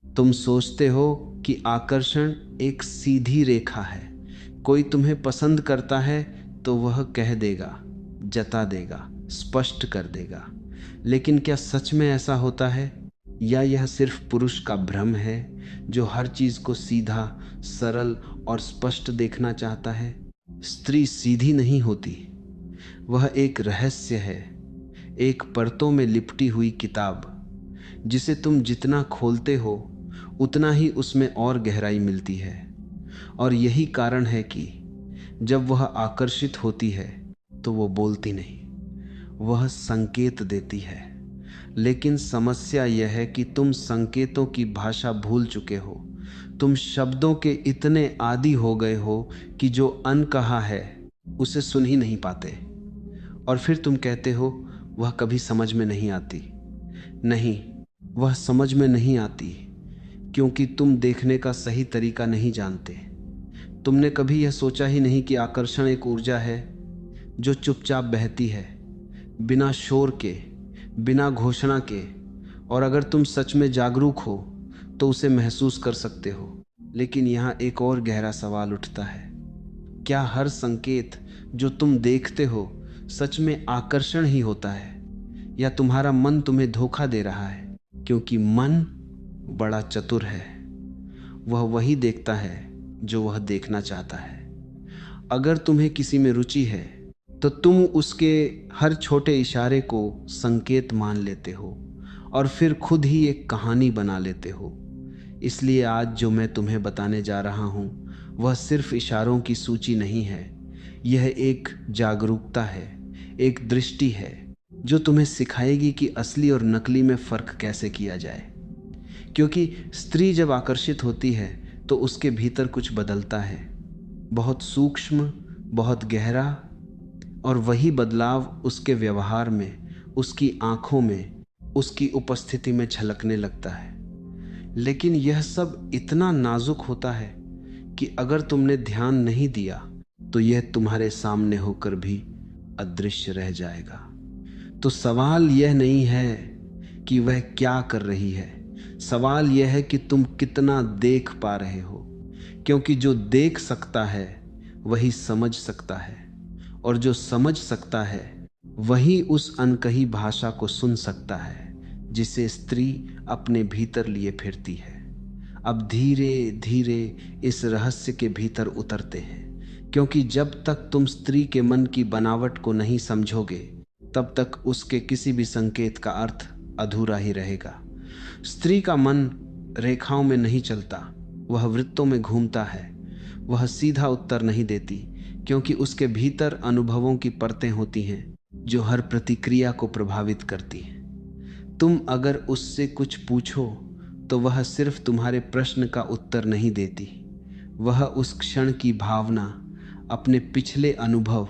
तुम सोचते हो कि आकर्षण एक सीधी रेखा है। कोई तुम्हें पसंद करता है तो वह कह देगा, जता देगा, स्पष्ट कर देगा। लेकिन क्या सच में ऐसा होता है, या यह सिर्फ पुरुष का भ्रम है जो हर चीज को सीधा, सरल और स्पष्ट देखना चाहता है? स्त्री सीधी नहीं होती। वह एक रहस्य है, एक परतों में लिपटी हुई किताब, जिसे तुम जितना खोलते हो उतना ही उसमें और गहराई मिलती है। और यही कारण है कि जब वह आकर्षित होती है तो वो बोलती नहीं, वह संकेत देती है। लेकिन समस्या यह है कि तुम संकेतों की भाषा भूल चुके हो। तुम शब्दों के इतने आदी हो गए हो कि जो अनकहा है उसे सुन ही नहीं पाते। और फिर तुम कहते हो वह कभी समझ में नहीं आती। नहीं, वह समझ में नहीं आती क्योंकि तुम देखने का सही तरीका नहीं जानते। तुमने कभी यह सोचा ही नहीं कि आकर्षण एक ऊर्जा है जो चुपचाप बहती है, बिना शोर के, बिना घोषणा के। और अगर तुम सच में जागरूक हो तो उसे महसूस कर सकते हो। लेकिन यहाँ एक और गहरा सवाल उठता है, क्या हर संकेत जो तुम देखते हो सच में आकर्षण ही होता है, या तुम्हारा मन तुम्हें धोखा दे रहा है? क्योंकि मन बड़ा चतुर है, वह वही देखता है जो वह देखना चाहता है। अगर तुम्हें किसी में रुचि है तो तुम उसके हर छोटे इशारे को संकेत मान लेते हो और फिर खुद ही एक कहानी बना लेते हो। इसलिए आज जो मैं तुम्हें बताने जा रहा हूँ वह सिर्फ इशारों की सूची नहीं है। यह एक जागरूकता है, एक दृष्टि है जो तुम्हें सिखाएगी कि असली और नकली में फर्क कैसे किया जाए। क्योंकि स्त्री जब आकर्षित होती है तो उसके भीतर कुछ बदलता है, बहुत सूक्ष्म, बहुत गहरा। और वही बदलाव उसके व्यवहार में, उसकी आंखों में, उसकी उपस्थिति में झलकने लगता है। लेकिन यह सब इतना नाजुक होता है कि अगर तुमने ध्यान नहीं दिया तो यह तुम्हारे सामने होकर भी अदृश्य रह जाएगा। तो सवाल यह नहीं है कि वह क्या कर रही है, सवाल यह है कि तुम कितना देख पा रहे हो। क्योंकि जो देख सकता है वही समझ सकता है, और जो समझ सकता है वही उस अनकही भाषा को सुन सकता है जिसे स्त्री अपने भीतर लिए फिरती है। अब धीरे धीरे इस रहस्य के भीतर उतरते हैं, क्योंकि जब तक तुम स्त्री के मन की बनावट को नहीं समझोगे तब तक उसके किसी भी संकेत का अर्थ अधूरा ही रहेगा। स्त्री का मन रेखाओं में नहीं चलता, वह वृत्तों में घूमता है। वह सीधा उत्तर नहीं देती, क्योंकि उसके भीतर अनुभवों की परतें होती हैं जो हर प्रतिक्रिया को प्रभावित करती हैं। तुम अगर उससे कुछ पूछो तो वह सिर्फ तुम्हारे प्रश्न का उत्तर नहीं देती, वह उस क्षण की भावना, अपने पिछले अनुभव,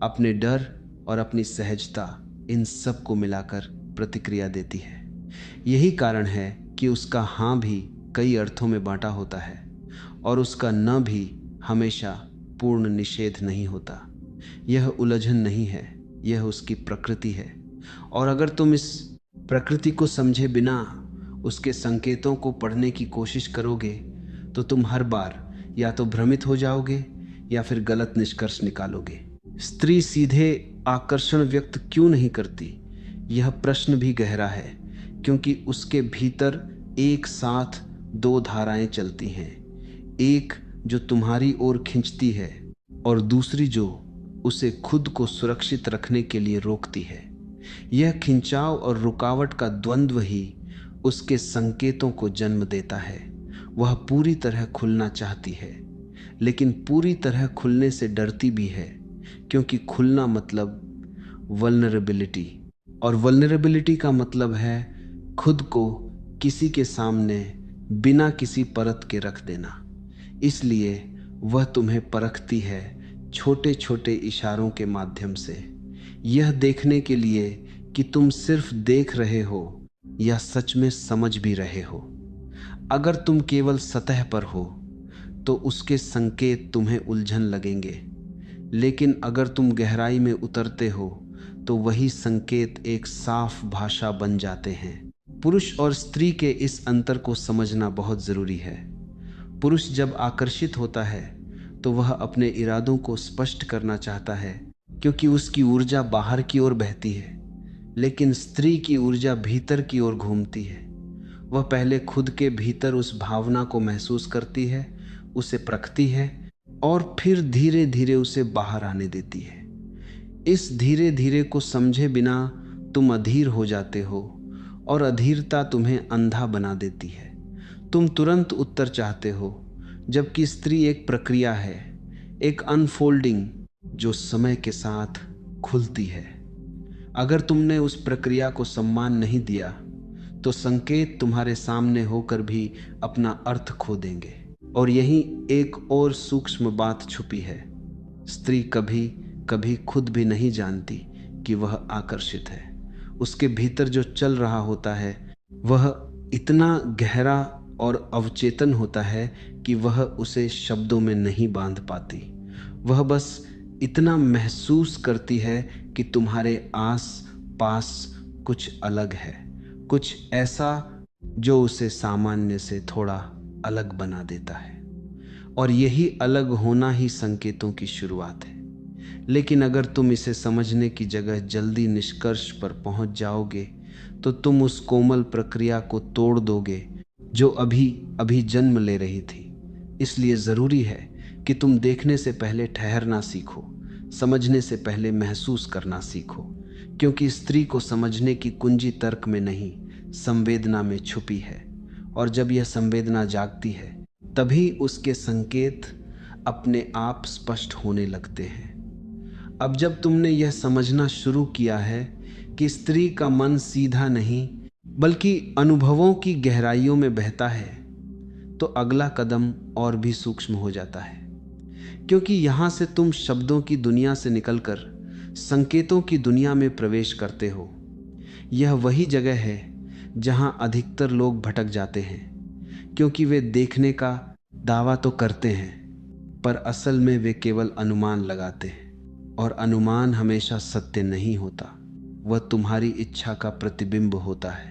अपने डर और अपनी सहजता, इन सब को मिलाकर प्रतिक्रिया देती है। यही कारण है कि उसका हाँ भी कई अर्थों में बांटा होता है और उसका न भी हमेशा पूर्ण निषेध नहीं होता। यह उलझन नहीं है, यह उसकी प्रकृति है। और अगर तुम इस प्रकृति को समझे बिना उसके संकेतों को पढ़ने की कोशिश करोगे तो तुम हर बार या तो भ्रमित हो जाओगे या फिर गलत निष्कर्ष निकालोगे। स्त्री सीधे आकर्षण व्यक्त क्यों नहीं करती, यह प्रश्न भी गहरा है, क्योंकि उसके भीतर एक साथ दो धाराएं चलती हैं, एक जो तुम्हारी ओर खींचती है और दूसरी जो उसे खुद को सुरक्षित रखने के लिए रोकती है। यह खिंचाव और रुकावट का द्वंद्व ही उसके संकेतों को जन्म देता है। वह पूरी तरह खुलना चाहती है, लेकिन पूरी तरह खुलने से डरती भी है, क्योंकि खुलना मतलब वल्नरेबिलिटी, और वल्नरेबिलिटी का मतलब है खुद को किसी के सामने बिना किसी परत के रख देना। इसलिए वह तुम्हें परखती है छोटे छोटे इशारों के माध्यम से, यह देखने के लिए कि तुम सिर्फ देख रहे हो या सच में समझ भी रहे हो। अगर तुम केवल सतह पर हो तो उसके संकेत तुम्हें उलझन लगेंगे, लेकिन अगर तुम गहराई में उतरते हो तो वही संकेत एक साफ भाषा बन जाते हैं। पुरुष और स्त्री के इस अंतर को समझना बहुत ज़रूरी है। पुरुष जब आकर्षित होता है तो वह अपने इरादों को स्पष्ट करना चाहता है, क्योंकि उसकी ऊर्जा बाहर की ओर बहती है। लेकिन स्त्री की ऊर्जा भीतर की ओर घूमती है। वह पहले खुद के भीतर उस भावना को महसूस करती है, उसे परखती है और फिर धीरे धीरे उसे बाहर आने देती है। इस धीरे धीरे को समझे बिना तुम अधीर हो जाते हो और अधीरता तुम्हें अंधा बना देती है। तुम तुरंत उत्तर चाहते हो, जबकि स्त्री एक प्रक्रिया है, एक अनफोल्डिंग जो समय के साथ खुलती है। अगर तुमने उस प्रक्रिया को सम्मान नहीं दिया तो संकेत तुम्हारे सामने होकर भी अपना अर्थ खो देंगे। और यहीं एक और सूक्ष्म बात छुपी है। स्त्री कभी कभी खुद भी नहीं जानती कि वह आकर्षित है। उसके भीतर जो चल रहा होता है वह इतना गहरा और अवचेतन होता है कि वह उसे शब्दों में नहीं बांध पाती। वह बस इतना महसूस करती है कि तुम्हारे आस पास कुछ अलग है, कुछ ऐसा जो उसे सामान्य से थोड़ा अलग बना देता है। और यही अलग होना ही संकेतों की शुरुआत है। लेकिन अगर तुम इसे समझने की जगह जल्दी निष्कर्ष पर पहुंच जाओगे तो तुम उस कोमल प्रक्रिया को तोड़ दोगे जो अभी अभी जन्म ले रही थी। इसलिए ज़रूरी है कि तुम देखने से पहले ठहरना सीखो, समझने से पहले महसूस करना सीखो, क्योंकि स्त्री को समझने की कुंजी तर्क में नहीं, संवेदना में छुपी है। और जब यह संवेदना जागती है तभी उसके संकेत अपने आप स्पष्ट होने लगते हैं। अब जब तुमने यह समझना शुरू किया है कि स्त्री का मन सीधा नहीं बल्कि अनुभवों की गहराइयों में बहता है, तो अगला कदम और भी सूक्ष्म हो जाता है, क्योंकि यहाँ से तुम शब्दों की दुनिया से निकलकर संकेतों की दुनिया में प्रवेश करते हो। यह वही जगह है जहाँ अधिकतर लोग भटक जाते हैं, क्योंकि वे देखने का दावा तो करते हैं पर असल में वे केवल अनुमान लगाते हैं। और अनुमान हमेशा सत्य नहीं होता, वह तुम्हारी इच्छा का प्रतिबिंब होता है।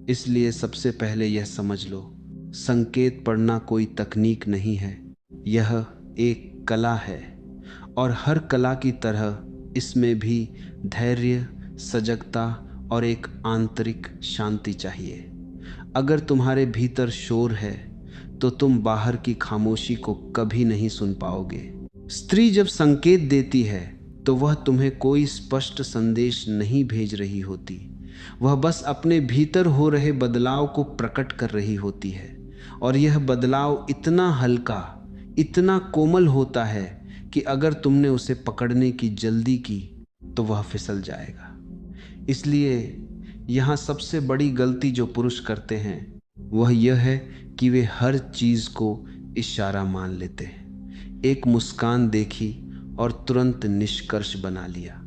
इसलिए सबसे पहले यह समझ लो, संकेत पढ़ना कोई तकनीक नहीं है, यह एक कला है। और हर कला की तरह इसमें भी धैर्य, सजगता और एक आंतरिक शांति चाहिए। अगर तुम्हारे भीतर शोर है तो तुम बाहर की खामोशी को कभी नहीं सुन पाओगे। स्त्री जब संकेत देती है तो वह तुम्हें कोई स्पष्ट संदेश नहीं भेज रही होती, वह बस अपने भीतर हो रहे बदलाव को प्रकट कर रही होती है। और यह बदलाव इतना हल्का, इतना कोमल होता है कि अगर तुमने उसे पकड़ने की जल्दी की तो वह फिसल जाएगा। इसलिए यहाँ सबसे बड़ी गलती जो पुरुष करते हैं वह यह है कि वे हर चीज़ को इशारा मान लेते हैं। एक मुस्कान देखी और तुरंत निष्कर्ष बना लिया।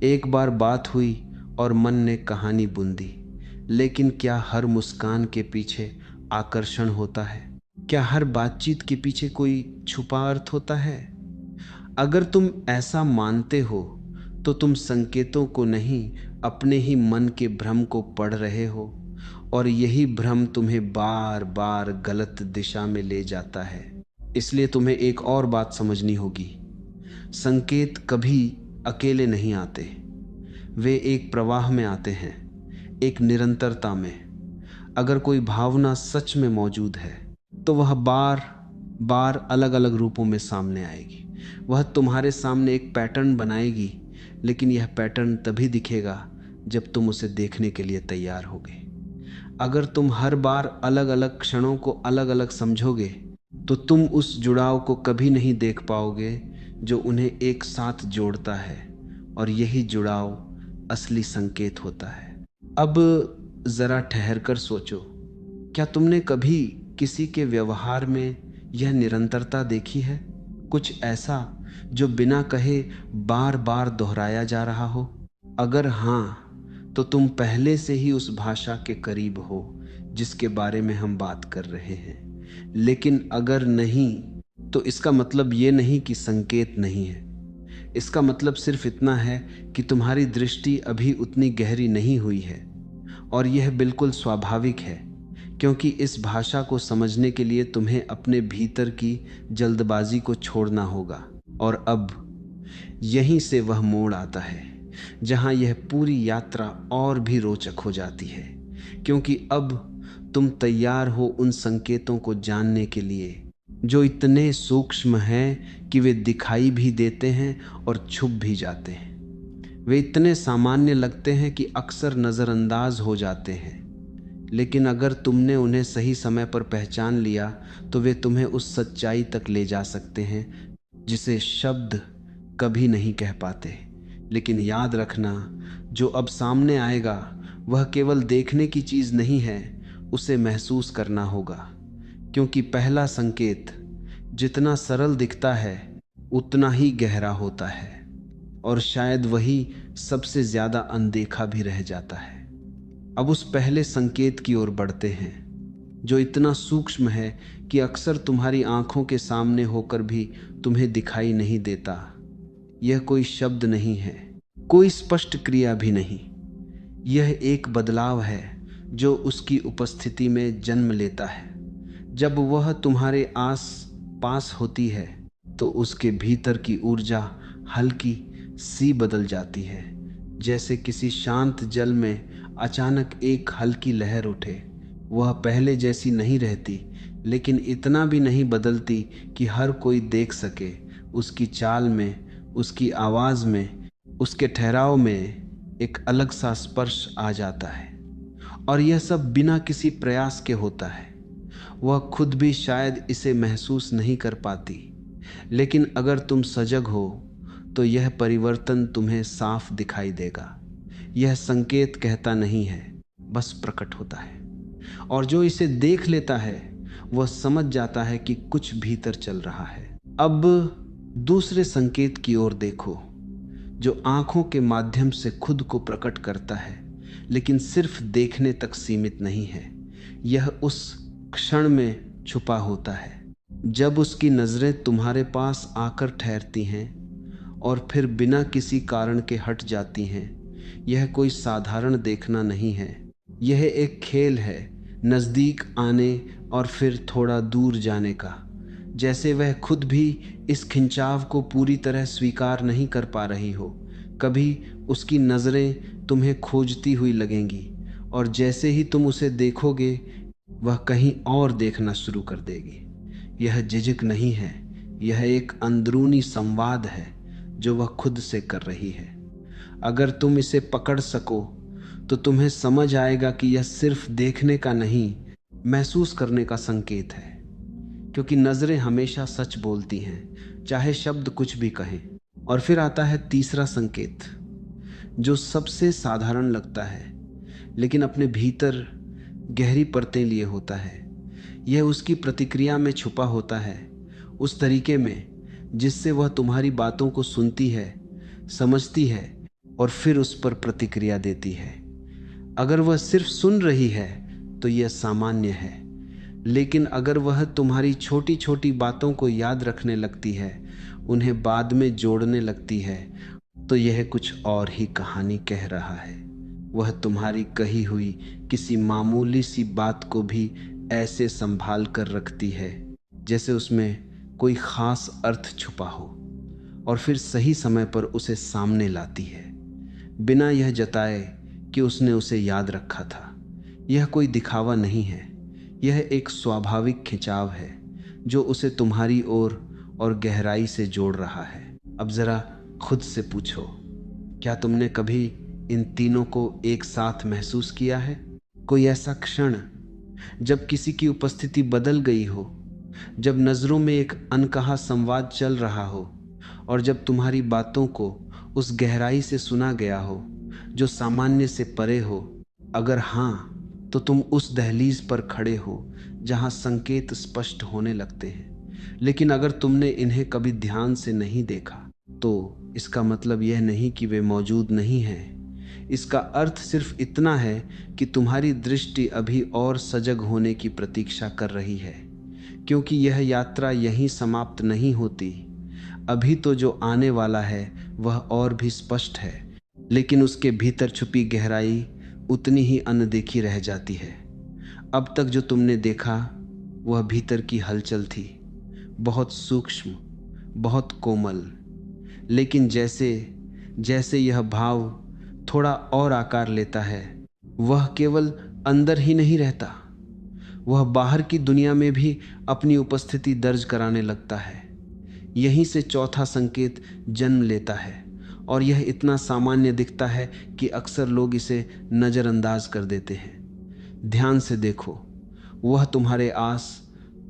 एक बार बात हुई और मन ने कहानी बुन दी। लेकिन क्या हर मुस्कान के पीछे आकर्षण होता है? क्या हर बातचीत के पीछे कोई छुपा अर्थ होता है? अगर तुम ऐसा मानते हो तो तुम संकेतों को नहीं, अपने ही मन के भ्रम को पढ़ रहे हो। और यही भ्रम तुम्हें बार बार गलत दिशा में ले जाता है। इसलिए तुम्हें एक और बात समझनी होगी, संकेत कभी अकेले नहीं आते, वे एक प्रवाह में आते हैं, एक निरंतरता में। अगर कोई भावना सच में मौजूद है तो वह बार बार अलग अलग रूपों में सामने आएगी। वह तुम्हारे सामने एक पैटर्न बनाएगी, लेकिन यह पैटर्न तभी दिखेगा जब तुम उसे देखने के लिए तैयार होगे। अगर तुम हर बार अलग अलग क्षणों को अलग अलग समझोगे तो तुम उस जुड़ाव को कभी नहीं देख पाओगे जो उन्हें एक साथ जोड़ता है। और यही जुड़ाव असली संकेत होता है। अब जरा ठहर कर सोचो, क्या तुमने कभी किसी के व्यवहार में यह निरंतरता देखी है? कुछ ऐसा जो बिना कहे बार बार दोहराया जा रहा हो? अगर हाँ, तो तुम पहले से ही उस भाषा के करीब हो जिसके बारे में हम बात कर रहे हैं। लेकिन अगर नहीं, तो इसका मतलब ये नहीं कि संकेत नहीं है। इसका मतलब सिर्फ इतना है कि तुम्हारी दृष्टि अभी उतनी गहरी नहीं हुई है। और यह बिल्कुल स्वाभाविक है, क्योंकि इस भाषा को समझने के लिए तुम्हें अपने भीतर की जल्दबाजी को छोड़ना होगा। और अब यहीं से वह मोड़ आता है जहां यह पूरी यात्रा और भी रोचक हो जाती है, क्योंकि अब तुम तैयार हो उन संकेतों को जानने के लिए जो इतने सूक्ष्म हैं कि वे दिखाई भी देते हैं और छुप भी जाते हैं। वे इतने सामान्य लगते हैं कि अक्सर नज़रअंदाज हो जाते हैं, लेकिन अगर तुमने उन्हें सही समय पर पहचान लिया तो वे तुम्हें उस सच्चाई तक ले जा सकते हैं जिसे शब्द कभी नहीं कह पाते। लेकिन याद रखना, जो अब सामने आएगा वह केवल देखने की चीज़ नहीं है, उसे महसूस करना होगा, क्योंकि पहला संकेत जितना सरल दिखता है उतना ही गहरा होता है, और शायद वही सबसे ज़्यादा अनदेखा भी रह जाता है। अब उस पहले संकेत की ओर बढ़ते हैं, जो इतना सूक्ष्म है कि अक्सर तुम्हारी आंखों के सामने होकर भी तुम्हें दिखाई नहीं देता। यह कोई शब्द नहीं है, कोई स्पष्ट क्रिया भी नहीं। यह एक बदलाव है जो उसकी उपस्थिति में जन्म लेता है। जब वह तुम्हारे आस पास होती है तो उसके भीतर की ऊर्जा हल्की सी बदल जाती है, जैसे किसी शांत जल में अचानक एक हल्की लहर उठे। वह पहले जैसी नहीं रहती, लेकिन इतना भी नहीं बदलती कि हर कोई देख सके। उसकी चाल में, उसकी आवाज़ में, उसके ठहराव में एक अलग सा स्पर्श आ जाता है, और यह सब बिना किसी प्रयास के होता है। वह खुद भी शायद इसे महसूस नहीं कर पाती, लेकिन अगर तुम सजग हो तो यह परिवर्तन तुम्हें साफ दिखाई देगा। यह संकेत कहता नहीं है, बस प्रकट होता है, और जो इसे देख लेता है वह समझ जाता है कि कुछ भीतर चल रहा है। अब दूसरे संकेत की ओर देखो, जो आंखों के माध्यम से खुद को प्रकट करता है, लेकिन सिर्फ देखने तक सीमित नहीं है। यह उस क्षण में छुपा होता है जब उसकी नज़रें तुम्हारे पास आकर ठहरती हैं और फिर बिना किसी कारण के हट जाती हैं। यह कोई साधारण देखना नहीं है, यह एक खेल है, नज़दीक आने और फिर थोड़ा दूर जाने का, जैसे वह खुद भी इस खिंचाव को पूरी तरह स्वीकार नहीं कर पा रही हो। कभी उसकी नज़रें तुम्हें खोजती हुई लगेंगी, और जैसे ही तुम उसे देखोगे वह कहीं और देखना शुरू कर देगी। यह झिझक नहीं है, यह एक अंदरूनी संवाद है जो वह खुद से कर रही है। अगर तुम इसे पकड़ सको तो तुम्हें समझ आएगा कि यह सिर्फ देखने का नहीं, महसूस करने का संकेत है, क्योंकि नज़रें हमेशा सच बोलती हैं, चाहे शब्द कुछ भी कहें। और फिर आता है तीसरा संकेत, जो सबसे साधारण लगता है, लेकिन अपने भीतर गहरी परतें लिए होता है। यह उसकी प्रतिक्रिया में छुपा होता है, उस तरीके में जिससे वह तुम्हारी बातों को सुनती है, समझती है और फिर उस पर प्रतिक्रिया देती है। अगर वह सिर्फ सुन रही है तो यह सामान्य है, लेकिन अगर वह तुम्हारी छोटी छोटी बातों को याद रखने लगती है, उन्हें बाद में जोड़ने लगती है, तो यह कुछ और ही कहानी कह रहा है। वह तुम्हारी कही हुई किसी मामूली सी बात को भी ऐसे संभाल कर रखती है जैसे उसमें कोई ख़ास अर्थ छुपा हो, और फिर सही समय पर उसे सामने लाती है, बिना यह जताए कि उसने उसे याद रखा था। यह कोई दिखावा नहीं है, यह एक स्वाभाविक खिंचाव है जो उसे तुम्हारी ओर और गहराई से जोड़ रहा है। अब ज़रा खुद से पूछो, क्या तुमने कभी इन तीनों को एक साथ महसूस किया है? कोई ऐसा क्षण जब किसी की उपस्थिति बदल गई हो, जब नज़रों में एक अनकहा संवाद चल रहा हो, और जब तुम्हारी बातों को उस गहराई से सुना गया हो जो सामान्य से परे हो? अगर हाँ, तो तुम उस दहलीज पर खड़े हो जहाँ संकेत स्पष्ट होने लगते हैं। लेकिन अगर तुमने इन्हें कभी ध्यान से नहीं देखा तो इसका मतलब यह नहीं कि वे मौजूद नहीं हैं। इसका अर्थ सिर्फ इतना है कि तुम्हारी दृष्टि अभी और सजग होने की प्रतीक्षा कर रही है, क्योंकि यह यात्रा यहीं समाप्त नहीं होती। अभी तो जो आने वाला है वह और भी स्पष्ट है, लेकिन उसके भीतर छुपी गहराई उतनी ही अनदेखी रह जाती है। अब तक जो तुमने देखा वह भीतर की हलचल थी, बहुत सूक्ष्म, बहुत कोमल। लेकिन जैसे जैसे यह भाव थोड़ा और आकार लेता है, वह केवल अंदर ही नहीं रहता, वह बाहर की दुनिया में भी अपनी उपस्थिति दर्ज कराने लगता है। यहीं से चौथा संकेत जन्म लेता है, और यह इतना सामान्य दिखता है कि अक्सर लोग इसे नज़रअंदाज कर देते हैं। ध्यान से देखो, वह तुम्हारे आस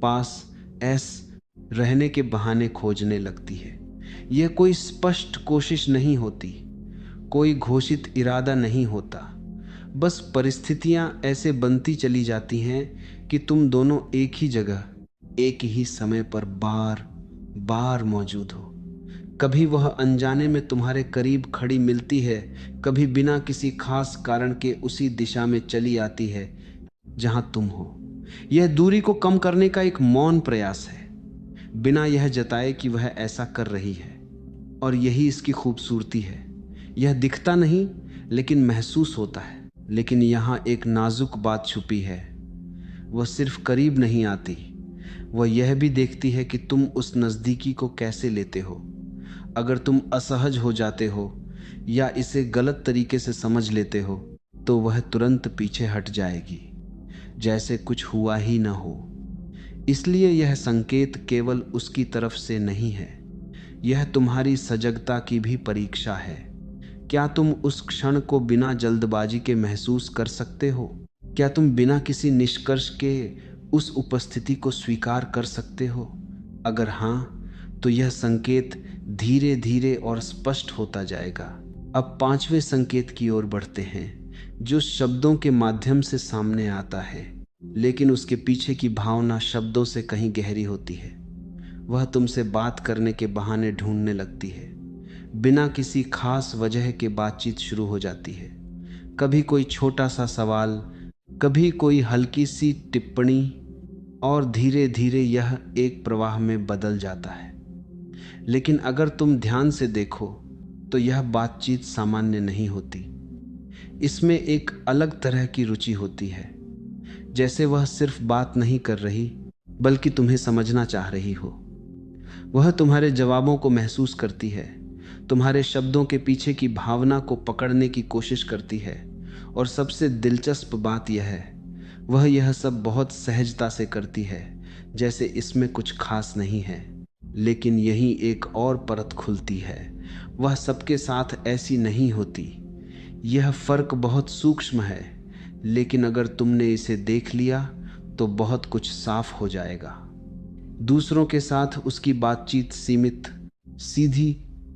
पास रहने के बहाने खोजने लगती है। यह कोई स्पष्ट कोशिश नहीं होती, कोई घोषित इरादा नहीं होता, बस परिस्थितियां ऐसे बनती चली जाती हैं कि तुम दोनों एक ही जगह, एक ही समय पर बार बार मौजूद हो। कभी वह अनजाने में तुम्हारे करीब खड़ी मिलती है, कभी बिना किसी खास कारण के उसी दिशा में चली आती है जहां तुम हो। यह दूरी को कम करने का एक मौन प्रयास है, बिना यह जताए कि वह ऐसा कर रही है। और यही इसकी खूबसूरती है। यह दिखता नहीं, लेकिन महसूस होता है। लेकिन यहाँ एक नाजुक बात छुपी है। वह सिर्फ करीब नहीं आती, वह यह भी देखती है कि तुम उस नज़दीकी को कैसे लेते हो। अगर तुम असहज हो जाते हो या इसे गलत तरीके से समझ लेते हो, तो वह तुरंत पीछे हट जाएगी, जैसे कुछ हुआ ही न हो। इसलिए यह संकेत केवल उसकी तरफ से नहीं है, यह तुम्हारी सजगता की भी परीक्षा है। क्या तुम उस क्षण को बिना जल्दबाजी के महसूस कर सकते हो? क्या तुम बिना किसी निष्कर्ष के उस उपस्थिति को स्वीकार कर सकते हो? अगर हाँ, तो यह संकेत धीरे धीरे और स्पष्ट होता जाएगा। अब पांचवें संकेत की ओर बढ़ते हैं, जो शब्दों के माध्यम से सामने आता है, लेकिन उसके पीछे की भावना शब्दों से कहीं गहरी होती है। वह तुमसे बात करने के बहाने ढूंढने लगती है। बिना किसी खास वजह के बातचीत शुरू हो जाती है। कभी कोई छोटा सा सवाल, कभी कोई हल्की सी टिप्पणी, और धीरे धीरे यह एक प्रवाह में बदल जाता है। लेकिन अगर तुम ध्यान से देखो तो यह बातचीत सामान्य नहीं होती। इसमें एक अलग तरह की रुचि होती है, जैसे वह सिर्फ बात नहीं कर रही, बल्कि तुम्हें समझना चाह रही हो। वह तुम्हारे जवाबों को महसूस करती है, तुम्हारे शब्दों के पीछे की भावना को पकड़ने की कोशिश करती है। और सबसे दिलचस्प बात यह है, वह यह सब बहुत सहजता से करती है, जैसे इसमें कुछ खास नहीं है। लेकिन यहीं एक और परत खुलती है। वह सबके साथ ऐसी नहीं होती। यह फर्क बहुत सूक्ष्म है, लेकिन अगर तुमने इसे देख लिया तो बहुत कुछ साफ हो जाएगा। दूसरों के साथ उसकी बातचीत सीमित, सीधी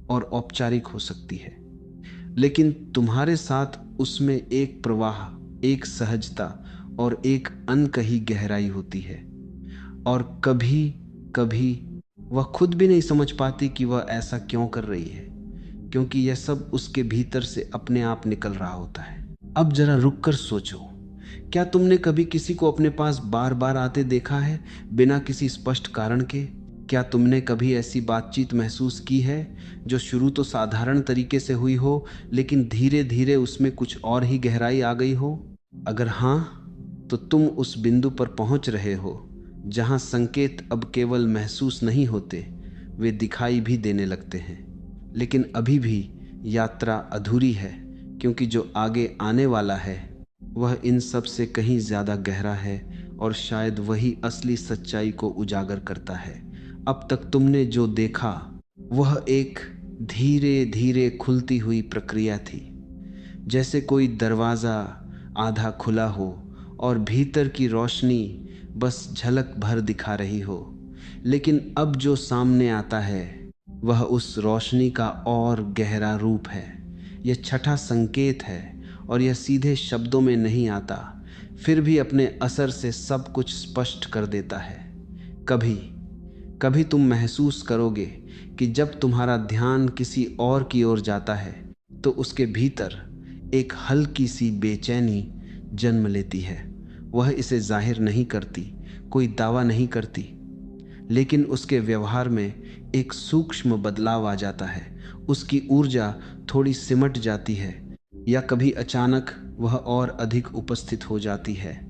और औपचारिक हो सकती है, लेकिन तुम्हारे साथ उसमें एक प्रवाह, एक सहजता और एक अनकही गहराई होती है। और कभी कभी वह खुद भी नहीं समझ पाती कि वह ऐसा क्यों कर रही है, क्योंकि यह सब उसके भीतर से अपने आप निकल रहा होता है। अब जरा रुक कर सोचो, क्या तुमने कभी किसी को अपने पास बार बार आते देखा है, बिना किसी स्पष्ट कारण के? क्या तुमने कभी ऐसी बातचीत महसूस की है जो शुरू तो साधारण तरीके से हुई हो, लेकिन धीरे धीरे उसमें कुछ और ही गहराई आ गई हो? अगर हाँ, तो तुम उस बिंदु पर पहुंच रहे हो जहां संकेत अब केवल महसूस नहीं होते, वे दिखाई भी देने लगते हैं। लेकिन अभी भी यात्रा अधूरी है, क्योंकि जो आगे आने वाला है वह इन सब से कहीं ज़्यादा गहरा है, और शायद वही असली सच्चाई को उजागर करता है। अब तक तुमने जो देखा वह एक धीरे धीरे खुलती हुई प्रक्रिया थी, जैसे कोई दरवाज़ा आधा खुला हो और भीतर की रोशनी बस झलक भर दिखा रही हो। लेकिन अब जो सामने आता है वह उस रोशनी का और गहरा रूप है। यह छठा संकेत है, और यह सीधे शब्दों में नहीं आता, फिर भी अपने असर से सब कुछ स्पष्ट कर देता है। कभी कभी तुम महसूस करोगे कि जब तुम्हारा ध्यान किसी और की ओर जाता है, तो उसके भीतर एक हल्की सी बेचैनी जन्म लेती है। वह इसे जाहिर नहीं करती, कोई दावा नहीं करती, लेकिन उसके व्यवहार में एक सूक्ष्म बदलाव आ जाता है। उसकी ऊर्जा थोड़ी सिमट जाती है, या कभी अचानक वह और अधिक उपस्थित हो जाती है।